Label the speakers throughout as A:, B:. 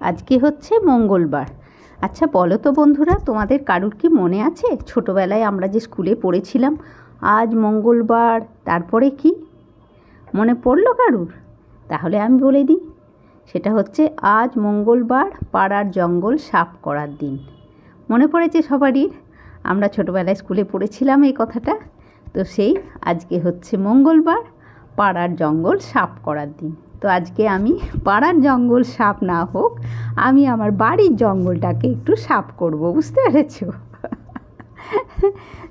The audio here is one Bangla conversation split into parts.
A: আজকে হচ্ছে মঙ্গলবার। আচ্ছা বলো তো বন্ধুরা, তোমাদের কারুর কি মনে আছে ছোটোবেলায় আমরা যে স্কুলে পড়েছিলাম আজ মঙ্গলবার, তারপরে কি মনে পড়লো কারুর? তাহলে আমি বলে দিই, সেটা হচ্ছে আজ মঙ্গলবার পাড়ার জঙ্গল সাফ করার দিন। মনে পড়েছে সবারই? আমরা ছোটোবেলায় স্কুলে পড়েছিলাম এই কথাটা। তো সেই আজকে হচ্ছে মঙ্গলবার পাড়ার জঙ্গল সাফ করার দিন। তো আজকে আমি পাড়ার জঙ্গল সাফ না হোক, আমি আমার বাড়ির জঙ্গলটাকে একটু সাফ করব, বুঝতে পেরেছ?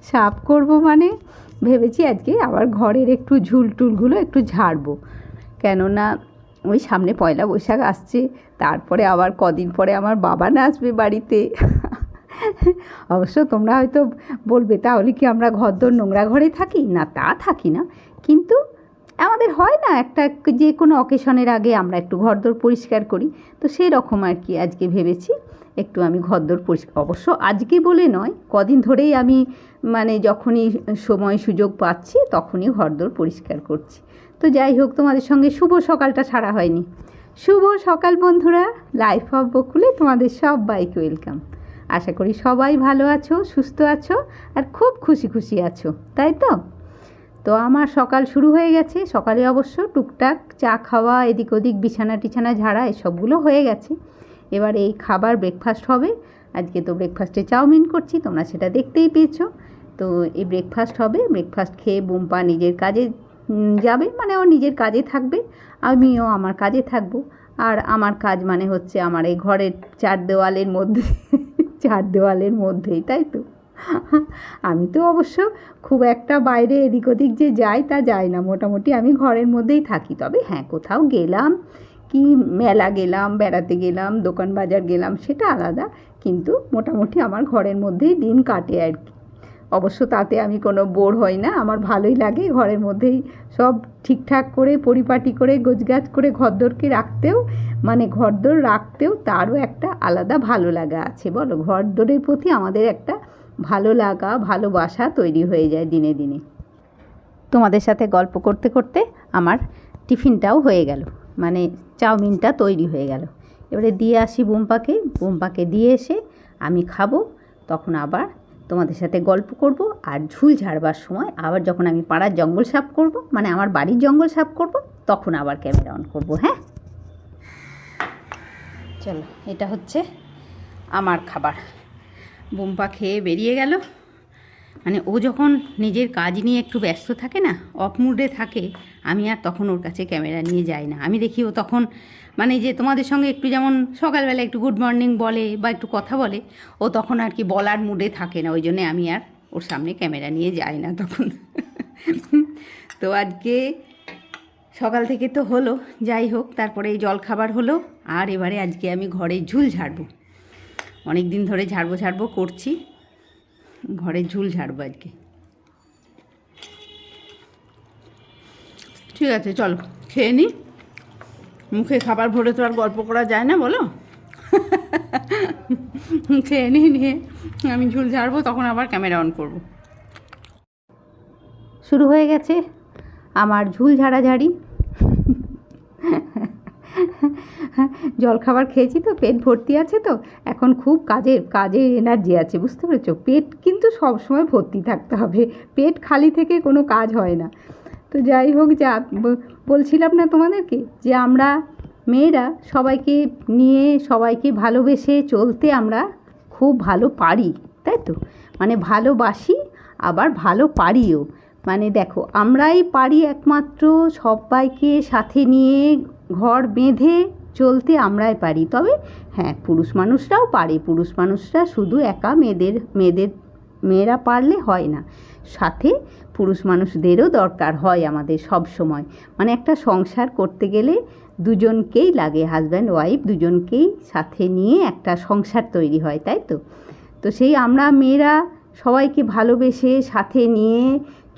A: সাফ করব মানে ভেবেছি আজকে আবার ঘরের একটু ঝুল টুলগুলো একটু ঝাড়বো, কেননা ওই সামনে পয়লা বৈশাখ আসছে, তারপরে আবার কদিন পরে আমার বাবা না আসবে বাড়িতে। অবশ্য তোমরা হয়তো বলবে তাহলে কি আমরা ঘরদোর নোংরা ঘরে থাকি? না, তা থাকি না, কিন্তু আমাদের হয় না একটা যে কোনো অকেশনের আগে আমরা একটু ঘরদোর পরিষ্কার করি। তো সেই রকম আর কি আজকে ভেবেছি একটু আমি ঘরদোর পরিষ্কার, অবশ্য আজকে বলে নয়, কদিন ধরেই আমি মানে যখনই সময় সুযোগ পাচ্ছি তখনই ঘরদোর পরিষ্কার করছি। তো যাই হোক, তোমাদের সঙ্গে শুভ সকালটা ছাড়া হয়নি। শুভ সকাল বন্ধুরা, লাইফ অফ বকুলে তোমাদের সবাইকে ওয়েলকাম। আশা করি সবাই ভালো আছো, সুস্থ আছো আর খুব খুশি খুশি আছো, তাই তো? তো আমার সকাল শুরু হয়ে গেছে। সকালে অবশ্য টুকটাক চা খাওয়া, এদিক ওদিক বিছানা টিছানা ঝাড়া এসবগুলো হয়ে গেছে। এবার এই খাবার ব্রেকফাস্ট হবে। আজকে তো ব্রেকফাস্টে চাউমিন করছি, তোমরা সেটা দেখতেই পেয়েছো। তো এই ব্রেকফাস্ট হবে, ব্রেকফাস্ট খেয়ে বুম্পা নিজের কাজে যাবে, মানে ও নিজের কাজে থাকবে, আমিও আমার কাজে থাকবো। আর আমার কাজ মানে হচ্ছে আমার এই ঘরের চার দেওয়ালের মধ্যেই, তাই তো? আমি তো অবশ্য খুব একটা বাইরে এদিক ওদিক যে যাই তা যাই না, মোটামুটি আমি ঘরের মধ্যেই থাকি। তবে হ্যাঁ, কোথাও গেলাম কি মেলা গেলাম, বেড়াতে গেলাম, দোকান বাজার গেলাম, সেটা আলাদা, কিন্তু মোটামুটি আমার ঘরের মধ্যেই দিন কাটে আর কি। অবশ্য তাতে আমি কোনো বোর হই না, আমার ভালোই লাগে ঘরের মধ্যেই সব ঠিকঠাক করে পরিপাটি করে গোছগাছ করে ঘরদোরকে রাখতেও, মানে ঘরদোর রাখতেও তারও একটা আলাদা ভালো লাগা আছে। বলো, ঘরদোরের প্রতি আমাদের একটা ভালো লাগা, ভালোবাসা তৈরি হয়ে যায় দিনে দিনে। তোমাদের সাথে গল্প করতে করতে আমার টিফিনটাও হয়ে গেল, মানে চাউমিনটা তৈরি হয়ে গেল। এবারে দিয়ে আসি বুম্পাকে দিয়ে এসে আমি খাবো, তখন আবার তোমাদের সাথে গল্প করব। আর ঝুল ঝাড়বার সময় আবার যখন আমি পাড়ার জঙ্গল সাফ করব, মানে আমার বাড়ির জঙ্গল সাফ করব, তখন আবার ক্যামেরা অন করব। হ্যাঁ, চলো, এটা হচ্ছে আমার খাবার। বুম্পা খেয়ে বেরিয়ে গেল, মানে ও যখন নিজের কাজ নিয়ে একটু ব্যস্ত থাকে না, অফ মুডে থাকে, আমি আর তখন ওর কাছে ক্যামেরা নিয়ে যাই না। আমি দেখি ও তখন মানে যে তোমাদের সঙ্গে একটু যেমন সকালবেলা একটু গুড মর্নিং বলে বা একটু কথা বলে, ও তখন আর কি বলার মুডে থাকে না, ওই জন্যে আমি আর ওর সামনে ক্যামেরা নিয়ে যাই না তখন। তো আজকে সকাল থেকে তো হলো, যাই হোক, তারপরে এই জলখাবার হলো, আর এবারে আজকে আমি ঘরে ঝুল ঝাড়বো। অনেক দিন ধরে ঝাড়বো করছি, ঘরে ঝুল ঝাড়বো আজকে। ঠিক আছে, চলো খেয়ে নিই। মুখে খাবার ভরে তো আর গল্প করা যায় না, বলো? খেয়ে নিয়ে আমি ঝুল ঝাড়বো, তখন আবার ক্যামেরা অন করব। শুরু হয়ে গেছে আমার ঝুল ঝাড়াঝাড়ি। জলখাবার খেয়েছি তো, পেট ভর্তি আছে, তো এখন খুব কাজের এনার্জি আছে, বুঝতে পেরেছো? পেট কিন্তু সবসময় ভর্তি থাকতে হবে, পেট খালি থেকে কোনো কাজ হয় না। তো যাই হোক, যা বলছিলাম না তোমাদেরকে, যে আমরা মেয়েরা সবাইকে নিয়ে, সবাইকে ভালোবেসে চলতে আমরা খুব ভালো পারি, তাই তো? মানে ভালোবাসি, আবার ভালো পারিও। মানে দেখো, আমরাই পারি একমাত্র সবাইকে সাথে নিয়ে ঘর বেঁধে চলতে, আমরাই পারি। তবে হ্যাঁ, পুরুষ মানুষরাও পারে, পুরুষ মানুষরা শুধু একা মেয়েরা পারলে হয় না, সাথে পুরুষ মানুষদেরও দরকার হয় আমাদের সব সময়। মানে একটা সংসার করতে গেলে দুজনকেই লাগে, হাজব্যান্ড ওয়াইফ দুজনকেই সাথে নিয়ে একটা সংসার তৈরি হয়, তাই তো? তো সেই আমরা মেয়েরা সবাইকে ভালোবেসে সাথে নিয়ে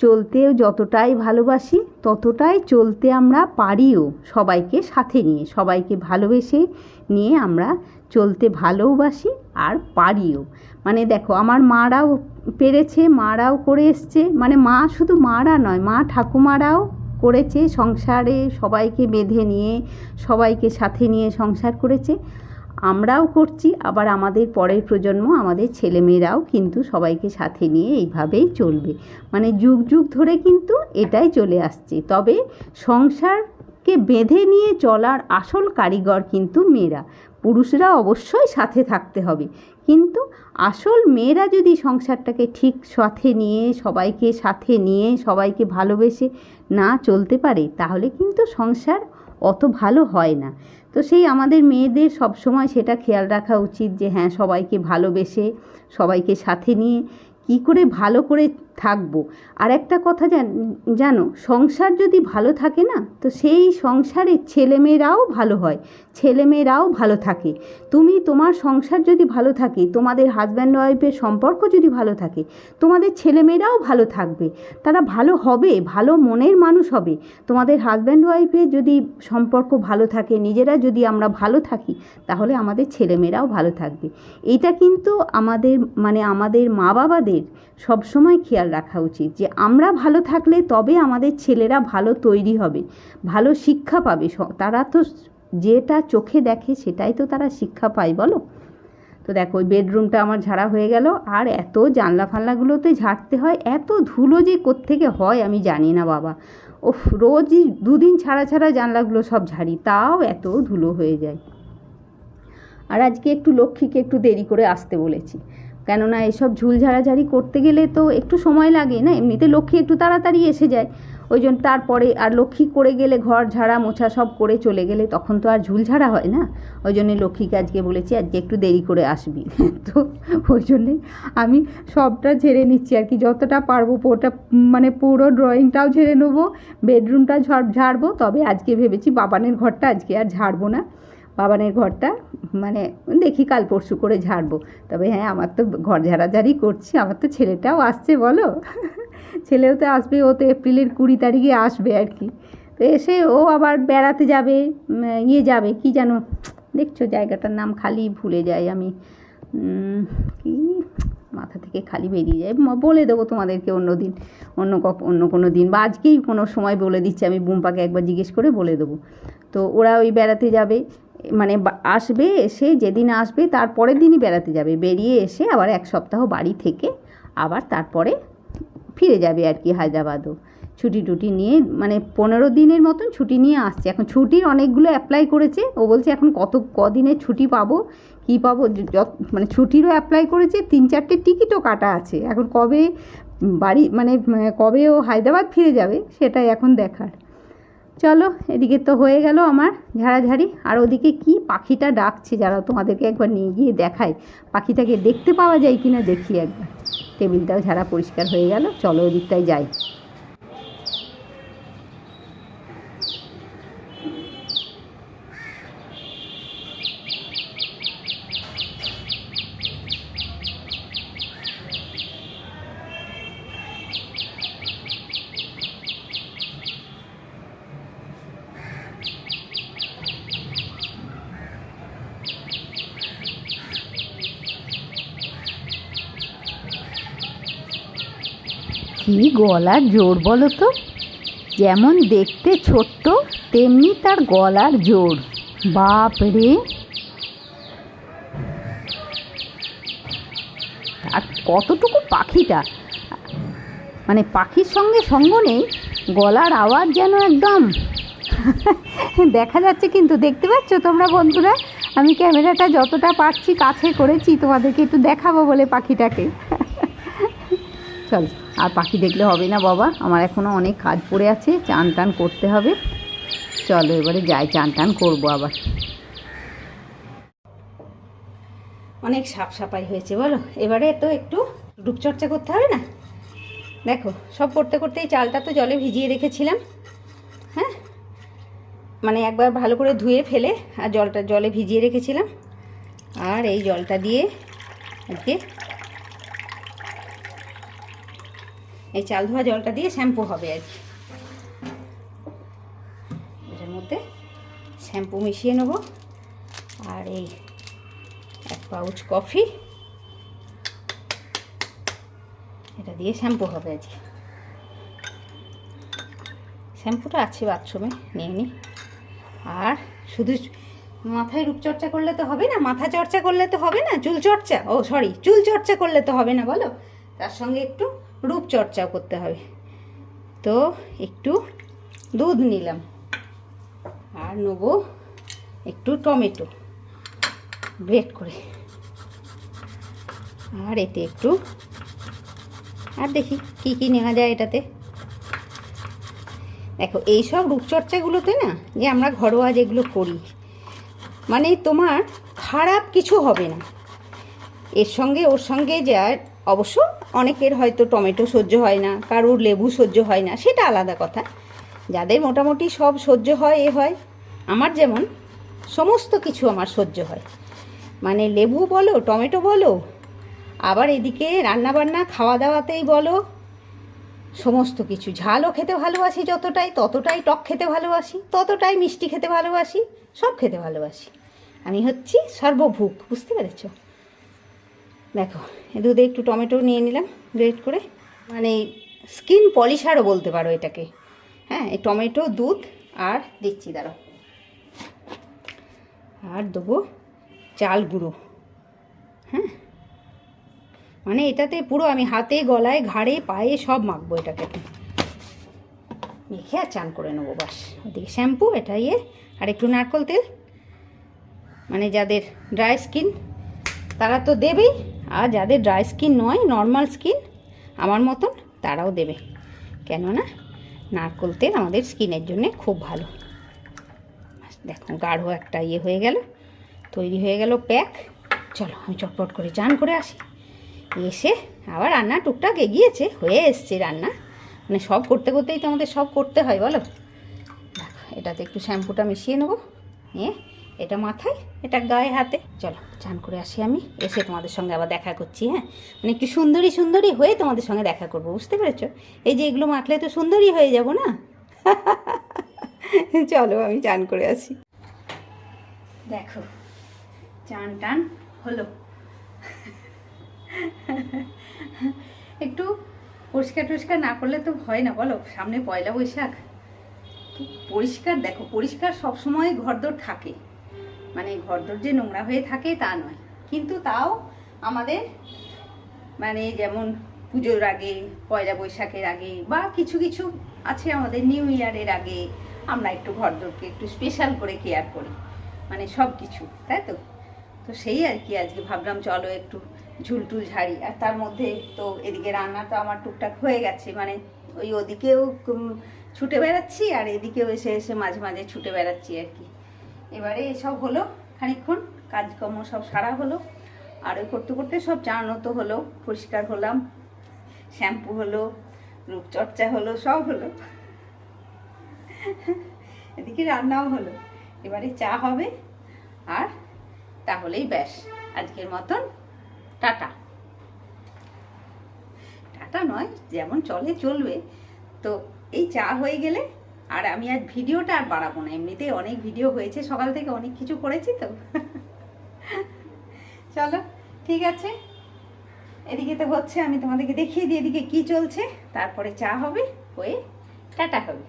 A: চলতেও যতটাই ভালোবাসি, ততটাই চলতে আমরা পারিও। সবাইকে সাথে নিয়ে, সবাইকে ভালোবেসে নিয়ে আমরা চলতে ভালোবাসি আর পারিও। মানে দেখো, আমার মারাও পেরেছে, মারাও করে এসছে, মানে মা শুধু মারা নয়, মা ঠাকুমারাও করেছে সংসারে, সবাইকে বেঁধে নিয়ে, সবাইকে সাথে নিয়ে সংসার করেছে। আমরাও করছি, আবার আমাদের পরের প্রজন্ম, আমাদের ছেলেমেয়েরাও কিন্তু সবাইকে সাথে নিয়ে এইভাবেই চলবে। মানে যুগ যুগ ধরে কিন্তু এটাই চলে আসছে। তবে সংসারকে বেঁধে নিয়ে চলার আসল কারিগর কিন্তু মেয়েরা। পুরুষরা অবশ্যই সাথে থাকতে হবে, কিন্তু আসল মেয়েরা যদি সংসারটাকে ঠিক সাথে নিয়ে, সবাইকে সাথে নিয়ে, সবাইকে ভালোবেসে না চলতে পারে, তাহলে কিন্তু সংসার অত ভালো হয় না। তো সেই আমাদের মেয়েদের সবসময় সেটা খেয়াল রাখা উচিত যে হ্যাঁ, সবাইকে ভালোবেসে, সবাইকে সাথে নিয়ে কী করে ভালো করে থাকবো। আর একটা কথা জানো, সংসার যদি ভালো থাকে না, তো সেই সংসারে ছেলেমেয়েরাও ভালো হয়, ছেলেমেয়েরাও ভালো থাকে। তোমার সংসার যদি ভালো থাকে, তোমাদের হাজব্যান্ড ওয়াইফের সম্পর্ক যদি ভালো থাকে, তোমাদের ছেলেমেয়েরাও ভালো থাকবে, তারা ভালো হবে, ভালো মনের মানুষ হবে। তোমাদের হাজব্যান্ড ওয়াইফের যদি সম্পর্ক ভালো থাকে, নিজেরা যদি আমরা ভালো থাকি, তাহলে আমাদের ছেলেমেয়েরাও ভালো থাকবে। এটা কিন্তু আমাদের মা বাবাদের সবসময় খেয়াল রাখা উচিত যে আমরা ভালো থাকলে তবে আমাদের ছেলেরা ভালো তৈরি হবে, ভালো শিক্ষা পাবে। তারা তো যেটা চোখে দেখে সেটাই তো তারা শিক্ষা পায়, বলো। তো দেখো, ওই বেডরুমটা আমার ঝাড়া হয়ে গেল। আর এত জানলা ফানলাগুলোতে ঝাড়তে হয়, এত ধুলো যে কোত্থেকে হয় আমি জানি না বাবা। রোজই 2 দিন ছাড়া ছাড়া জানলাগুলো সব ঝাড়ি, তাও এত ধুলো হয়ে যায়। আর আজকে একটু লক্ষ্মীকে একটু দেরি করে আসতে বলেছি, কেননা এসব ঝুল ঝাড়াঝাড়ি করতে গেলে তো একটু সময় লাগে না। এমনিতে লক্ষ্মী একটু তাড়াতাড়ি এসে যায়, ওই জন্য তারপরে আর লক্ষ্মী করে গেলে, ঘর ঝাড়া মোছা সব করে চলে গেলে তখন তো আর ঝুল ঝাড়া হয় না। ওই জন্যে লক্ষ্মীকে আজকে বলেছি আজকে একটু দেরি করে আসবি। তো ওই জন্যে আমি সবটা ঝেড়ে নিচ্ছি আর কি, যতটা পারবো। পুরো ড্রয়িংটাও ঝেড়ে নেবো, বেডরুমটা ঝাড়বো। তবে আজকে ভেবেছি বাবানের ঘরটা আজকে আর ঝাড়বো না, বাবানের ঘরটা দেখি কাল পরশু করে ঝাড়বো। তবে হ্যাঁ, আমার তো ঘর ঝাড়াঝাড়ি করছি, আমার তো ছেলেটাও আসছে, বলো। ছেলেও তো আসবে, ও তো এপ্রিলের 20 তারিখে আসবে আর কি। তো এসে ও আবার বেড়াতে যাবে, যাবে কি যেন, দেখছো জায়গাটার নাম খালি ভুলে যাই আমি, কি মাথা থেকে খালি বেরিয়ে যায়। বলে দেবো তোমাদেরকে অন্য কোনো দিন, বা আজকেই কোনো সময় বলে দিচ্ছি, আমি বুম্পাকে একবার জিজ্ঞেস করে বলে দেবো। তো ওরা ওই বেড়াতে যাবে, আসবে, এসে যেদিন আসবে তার পরের দিনই বেড়াতে যাবে, বেরিয়ে এসে আবার 1 সপ্তাহ বাড়ি থেকে আবার তারপরে ফিরে যাবে আর কি হায়দ্রাবাদও। ছুটি টুটি নিয়ে 15 দিনের মতন ছুটি নিয়ে আসছে। এখন ছুটির অনেকগুলো অ্যাপ্লাই করেছে, ও বলছে এখন কদিনের ছুটি পাবো, কী পাবো, ছুটিরও অ্যাপ্লাই করেছে, 3-4টে টিকিটও কাটা আছে। এখন কবে কবে ও হায়দ্রাবাদ ফিরে যাবে সেটাই এখন দেখার। চলো, এদিকে তো হয়ে গেল আমার ঝাড়াঝাড়ি। আর ওদিকে কি পাখিটা ডাকছে, যারা তোমাদেরকে একবার নিয়ে গিয়ে দেখায়, পাখিটাকে দেখতে পাওয়া যায় কি না দেখি একবার। টেবিলটাও ঝাড়া পরিষ্কার হয়ে গেল, চলো ওদিকটায় যাই। কি গলার জোর বলো তো, যেমন দেখতে ছোট্ট তেমনি তার গলার জোর, বাপ রে। আর কতটুকু পাখিটা, পাখির সঙ্গে সঙ্গ নেই, গলার আওয়াজ যেন একদম দেখা যাচ্ছে, কিন্তু দেখতে পাচ্ছ তোমরা বন্ধুরা, আমি ক্যামেরাটা যতটা পারছি কাছে করেছি তোমাদেরকে একটু দেখাবো বলে পাখিটাকে। চল, আর পাখি দেখলে হবে না বাবা, আমার এখনও অনেক কাজ পড়ে আছে, চান টান করতে হবে। চলো এবারে যাই, চান টান করবো আবার। অনেক সাফাই হয়েছে বলো, এবারে তো একটু রূপচর্চা করতে হবে না। দেখো, সব করতে করতেই চালটা তো জলে ভিজিয়ে রেখেছিলাম, হ্যাঁ, একবার ভালো করে ধুয়ে ফেলে আর জলে ভিজিয়ে রেখেছিলাম। আর এই জলটা দিয়ে আজকে, এই চাল ধোয়া জলটা দিয়ে শ্যাম্পু হবে আর কি। এটার মধ্যে শ্যাম্পু মিশিয়ে নেব, আর এই 1 পাউচ কফি, এটা দিয়ে শ্যাম্পু হবে আজকে। শ্যাম্পুটা আছে বাথরুমে, নিয়ে নিই। আর শুধু মাথায় রূপচর্চা করলে তো হবে না, মাথা চর্চা করলে তো হবে না, চুল চর্চা, ও সরি, চুল চর্চা করলে তো হবে না বলো, তার সঙ্গে একটু রূপচর্চাও করতে হবে। তো একটু দুধ নিলাম, আর নেবো একটু টমেটো গ্রেট করে, আর এতে একটু, আর দেখি কি কি নেওয়া যায় এটাতে। দেখো এইসব রূপচর্চাগুলোতে না, যে আমরা ঘরোয়া যেগুলো করি, মানে তোমার খারাপ কিছু হবে না। এর সঙ্গে ওর সঙ্গে যা, অবশ্য অনেকের হয়তো টমেটো সহ্য হয় না, কারোর লেবু সহ্য হয় না, সেটা আলাদা কথা। যাদের মোটামুটি সব সহ্য হয় হয়, আমার যেমন সমস্ত কিছু আমার সহ্য হয়, মানে লেবু বলো, টমেটো বলো, আবার এদিকে রান্নাবান্না খাওয়া দাওয়াতেই বলো, সমস্ত কিছু। ঝালও খেতে ভালোবাসি যতটাই, ততটাই টক খেতে ভালোবাসি, ততটাই মিষ্টি খেতে ভালোবাসি, সব খেতে ভালোবাসি। আমি হচ্ছি সর্বভুক, বুঝতে পেরেছ? দেখো দুধে একটু টমেটো নিয়ে নিলাম গ্রেট করে, মানে স্কিন পলিশারও বলতে পারো এটাকে। হ্যাঁ, এই টমেটো, দুধ আর দিচ্ছি, দাঁড়াও, আর দেবো চাল গুঁড়ো। হ্যাঁ, মানে এটাতে পুরো আমি হাতে, গলায়, ঘাড়ে, পায়ে সব মাখবো এটাকে, মেখে আর চান করে নেবো বাস। ওদিকে শ্যাম্পু, এটা আর একটু নারকেল তেল, মানে যাদের ড্রাই স্কিন তারা তো দেবেই, আর যাদের ড্রাই স্কিন নয়, নর্মাল স্কিন আমার মতন, তারাও দেবে, কেননা নারকেল তেল আমাদের স্কিনের জন্য খুব ভালো। দেখো গাঢ় একটা হয়ে গেল, তৈরি হয়ে গেল প্যাক। চলো আমি চটপট করে চান করে আসি, এসে আবার রান্না টুকটাক এগিয়েছে, হয়ে এসছে রান্না, মানে সব করতে করতেই তো আমাদের সব করতে হয় বলো। দেখো এটাতে একটু শ্যাম্পুটা মিশিয়ে নেবো, নিয়ে এটা মাথায়, এটা গায়ে, হাতে। চলো চান করে আসি আমি, এসে তোমাদের সঙ্গে আবার দেখা করছি। হ্যাঁ, মানে একটু সুন্দরী সুন্দরী হয়ে তোমাদের সঙ্গে দেখা করবো, বুঝতে পেরেছো? এই যে এগুলো মাখলে তো সুন্দরী হয়ে যাব না। চলো আমি চান করে আসি। দেখো চান টান হলো, একটু পরিষ্কার টরিষ্কার না করলে তো হয় না বলো, সামনে পয়লা বৈশাখ। পরিষ্কার, দেখো পরিষ্কার সবসময় ঘরদোর থাকে, মানে ঘরদোর যে নোংরা হয়ে থাকে তা নয়, কিন্তু তাও আমাদের মানে যেমন পুজোর আগে, পয়লা বৈশাখের আগে, বা কিছু কিছু আছে আমাদের নিউ ইয়ারের আগে, আমরা একটু ঘরদোরকে একটু স্পেশাল করে কেয়ার করি, মানে সব কিছু, তাই তো? তো সেই আর কি, আজকে ভাবলাম চলো একটু ঝুলটুল ঝাড়ি। আর তার মধ্যে তো এদিকে রান্না তো আমার টুকটাক হয়ে গেছে, মানে ওই ওদিকেও ছুটে বেড়াচ্ছি, আর এদিকেও এসে এসে মাঝে মাঝে ছুটে বেড়াচ্ছি আর কি। এবারে এসব হলো, খানিকক্ষণ কাজকর্ম সব সারা হলো, আর ওই করতে করতে সব চানও তো হলো, পরিষ্কার হলাম, শ্যাম্পু হলো, রূপচর্চা হলো, সব হলো, এদিকে রান্নাও হলো। এবারে চা হবে, আর তাহলেই ব্যাস, আজকের মতন টাটা। টাটা নয়, যেমন চলে চলবে। তো এই চা হয়ে গেলে আর আমি আজ ভিডিওটা আর বাড়াবো না, এমনিতেই অনেক ভিডিও হয়েছে, সকাল থেকে অনেক কিছু করেছি তো। চলো ঠিক আছে, এদিকে তো হচ্ছে, আমি তোমাদেরকে দেখিয়ে দিই এদিকে কি চলছে, তারপরে চা হবে, হয়ে টাটা হবে।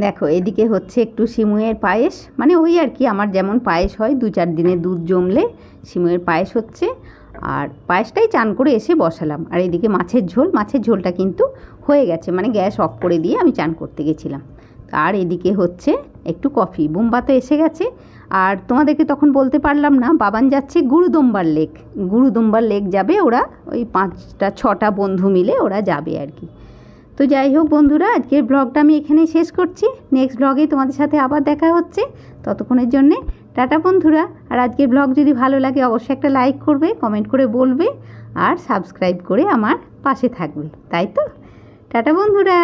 A: দেখো এদিকে হচ্ছে একটু সিমুয়ের পায়েস, মানে ওই আর কি, আমার যেমন পায়েস হয় 2-4 দিনে দুধ জমলে সিমুয়ের পায়েস হচ্ছে, আর পায়েসটাই চান করে এসে বসালাম। আর এদিকে মাছের ঝোল, মাছের ঝোলটা কিন্তু হয়ে গেছে, মানে গ্যাস অফ করে দিয়ে আমি চান করতে গেছিলাম। আর এদিকে হচ্ছে একটু কফি, বোম্বা তো এসে গেছে। আর তোমাদেরকে তখন বলতে পারলাম না, বাবান যাচ্ছে গুরুদম্বার লেক, গুরুদম্বার লেক যাবে ওরা, ওই 5-6টা বন্ধু মিলে ওরা যাবে আর কি। তো যাই হোক বন্ধুরা, আজকের ব্লগটা আমি এখানেই শেষ করছি, নেক্সট ব্লগে তোমাদের সাথে আবার দেখা হচ্ছে, ততক্ষণের জন্যে টাটা বন্ধুরা। আর আজকের ব্লগ যদি ভালো লাগে অবশ্যই একটা লাইক করবে, কমেন্ট করে বলবে, আর সাবস্ক্রাইব করে আমার পাশে থাকবে, তাই তো? টাটা বন্ধুরা।